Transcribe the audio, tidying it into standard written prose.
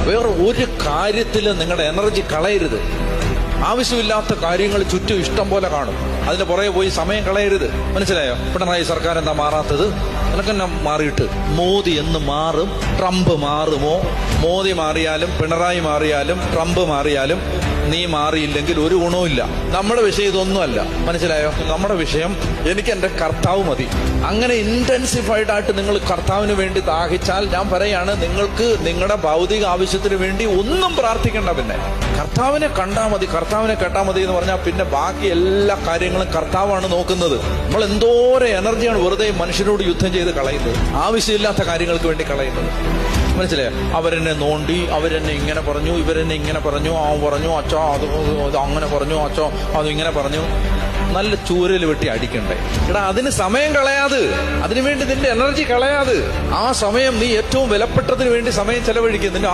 വേറെ ഒരു കാര്യത്തിലും നിങ്ങളുടെ എനർജി കളയരുത്. ആവശ്യമില്ലാത്ത കാര്യങ്ങൾ ചുറ്റും ഇഷ്ടം പോലെ കാണും, അതിന്റെ പുറകെ പോയി സമയം കളയരുത്. മനസ്സിലായോ? പിണറായി സർക്കാർ എന്താ മാറാത്തത്? നിനക്കെന്നെ മാറിയിട്ട് മോദി എന്ന് മാറും? ട്രംപ് മാറുമോ? മോദി മാറിയാലും പിണറായി മാറിയാലും ട്രംപ് മാറിയാലും നീ മാറിയില്ലെങ്കിൽ ഒരു ഗുണവുമില്ല. നമ്മുടെ വിഷയം ഇതൊന്നുമല്ല. മനസ്സിലായോ? നമ്മുടെ വിഷയം എനിക്ക് എന്റെ കർത്താവ് മതി. അങ്ങനെ ഇന്റൻസിഫൈഡ് ആയിട്ട് നിങ്ങൾ കർത്താവിന് വേണ്ടി ദാഹിച്ചാൽ ഞാൻ പറയാണ്, നിങ്ങൾക്ക് നിങ്ങളുടെ ഭൗതിക ആവശ്യത്തിന് വേണ്ടി ഒന്നും പ്രാർത്ഥിക്കേണ്ട. പിന്നെ കർത്താവിനെ കണ്ടാൽ മതി, കർത്താവിനെ കേട്ടാൽ മതി എന്ന് പറഞ്ഞാൽ പിന്നെ ബാക്കി എല്ലാ കാര്യങ്ങളും കർത്താവാണ് നോക്കുന്നത്. നമ്മൾ എന്തോരം എനർജിയാണ് വെറുതെ മനുഷ്യരോട് യുദ്ധം ചെയ്ത് കളയുന്നത്, ആവശ്യമില്ലാത്ത കാര്യങ്ങൾക്ക് വേണ്ടി കളയുന്നത്. മനസ്സിലായോ? അവരെന്നെ നോണ്ടി, അവരെന്നെ ഇങ്ങനെ പറഞ്ഞു, ഇവരെന്നെ ഇങ്ങനെ പറഞ്ഞു, ആ പറഞ്ഞു അച്ഛോ അത് അങ്ങനെ പറഞ്ഞു, അച്ഛോ അത് ഇങ്ങനെ പറഞ്ഞു. നല്ല ചൂരൽ വെട്ടി അടിക്കണ്ടേ? എടാ, അതിന് സമയം കളയാതെ, അതിനുവേണ്ടി നിന്റെ എനർജി കളയാതെ, ആ സമയം നീ ഏറ്റവും വിലപ്പെട്ടതിന് വേണ്ടി സമയം ചെലവഴിക്കുക. നിന്റെ